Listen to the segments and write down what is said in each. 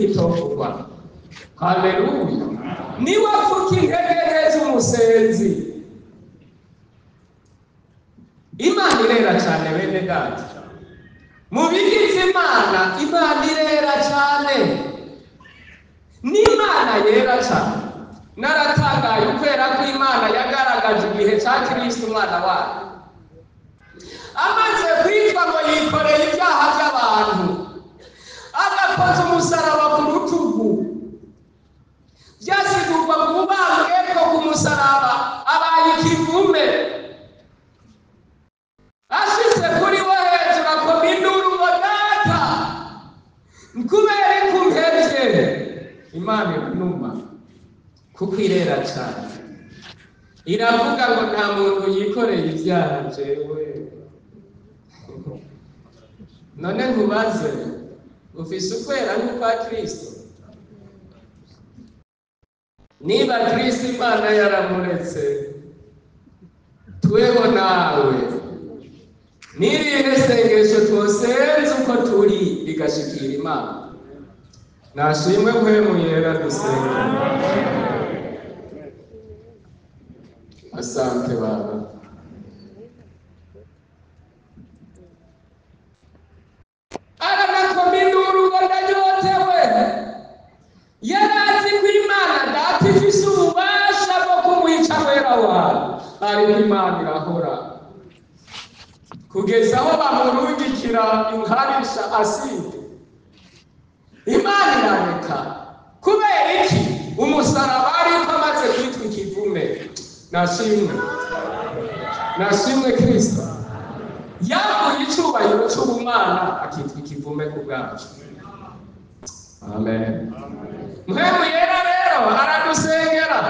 n'igitofugwa. Haleluya. Niwe avuga intege z'umusenzi. Imana irera cyane bene data. Mu bigize Imana irera cyane. N'Imana yera cyane. Naratangaye ukwera ko Imana yagaragaje igihe cya Kristo umwana wayo. Amaze kwitwa ngo yikoreye ibyaha by'abantu, agakoza umusaraba ku rutugu, byasigurwa kubambwe ko ku musaraba abaye ikivume, ashyize kuri we hejuru akoma induru ngo data kubera ikumpebye. Imana inuma kuko irera cyane, iravuga ngo nta muntu yikoreye ibyaha jewe. None nkubaze, ufise ukwera nk'ukwa Kristo? Niba Kristo Imana yaramuretse, tweho nawe n'irihe sengesho twosenze uko turi rigashikira Imana? Nashimwe mpwemu yera dusenga. Asante Baba. Aranakomba induru ngo ndanyotewe. Yarazi ko Imana data ifise ububasha bwo kumwica wera wawe, ariko Imana irahora kugeza aho bamurungikira inkarisha asinde. Imana irareka kubera iki? Umusaraba ariko amaze kwitwa ikivume. Nashimwe Kristo yakuye icyubahiro cy'ubumana akitwa ikivume ku bwacu. Amen. Mpwemu yera rero aradusengera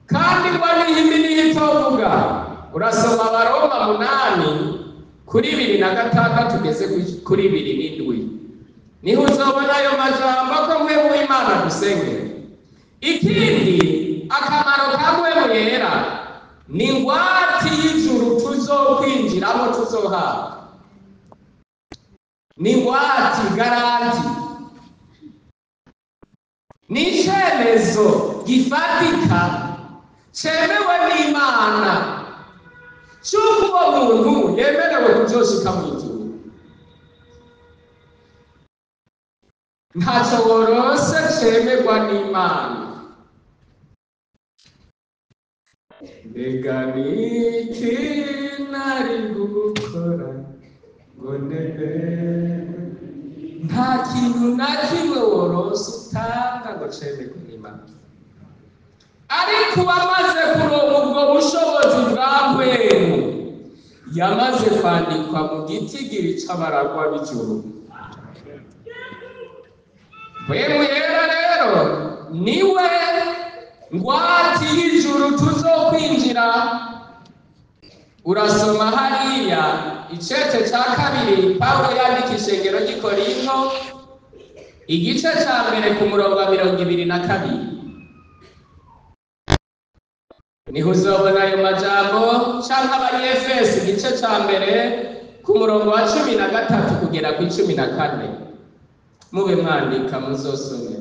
kandi ngo n'ihimi n'ihitovuga. Urasoma Abaroma 8:2-6 tugeze kuri 2:7. Niho uzobona ayo majambo ko mpwemu w'Imana dusengera. Ikindi akamaro ka mpwemu yera ni ingwate y'ijuru tuzokwinjiramo tuzohabwa. Ni ingwate, garanti. Ni icyemezo gifatika cyemewe n'Imana cy'uko uwo muntu yemerewe kuzoshika mu ijuru. Ntacyo worose cyemerwa n'Imana. Mbega niki nari gukora ngo nemerwe? Nta kintu na kimwe worose utanga ngo cyemerwe n'Imana. Ariko uwamaze kuronka ubwo bushobozi bwa mpwemu yamaze kwandikwa mu gitigiri c'abaragwa b'ijuru. Mpwemu yera rero niwe ngwate y'ijuru tuzokwinjira. Urasoma hariya icece ca 2 Pawulo yandika ishengero ry'i Korinto, igice ca mbere ku murongo wa 22. Niho uzobona ayo majambo canke Abanyefesi igice ca mbere ku murongo wa 13 kugera ku 14. Mube mwandika muzosome,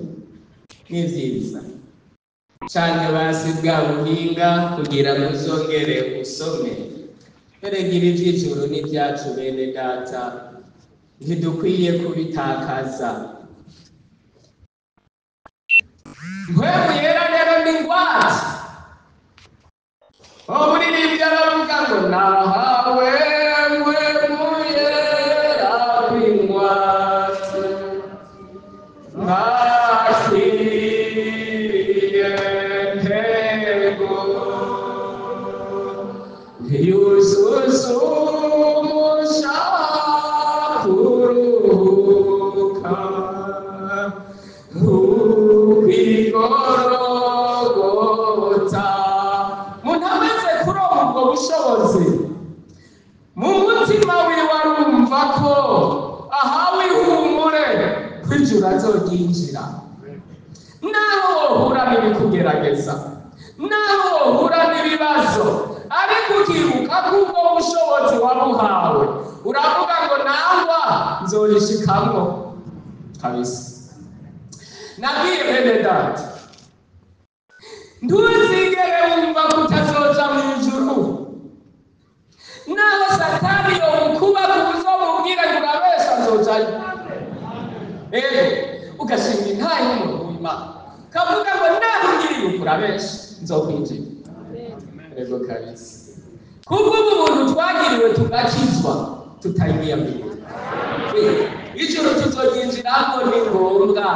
ni vyiza canke basi bwa buhinga kugira muzongere usome. Erega ivy'ijuru n'ivyacu bene data, ntidukwiye kubitakaza. Mpwemu yera rero ni ingwate. Umuririmbyi aravuga ngo nahawe mpwemu yera kw'ingwate, nakiriye ntego yuzuza umushaka uruhuka ukwigorogota. Muntu amaze kuronka ubwo bushobozi mu mutima wiwe arumva ko ahawe ihumure kw'ijuru azoryinjira. Naho wohura n'ibikugerageza, naho wohura n'ibibazo, ariko ukibuka ko ubwo bushobozi wabuhawe, uravuga ngo nangwa nzorishikamwo kabisa. nabwiye bene data, ntuzigere wumva ko utazoja mu ijuru, naho satani yokuba kuzomubwira ngo urabesha azojayo. Ugashinga intahe y'umuntu w'Imana kavuga ngo naho ngiriye ukurabesha nzokwinjira. Ego kabisa, kubwo ubuntu twagiriwe tugakizwa tutayiyamira. Ijuru tuzoryinjiramo ni ngombwa.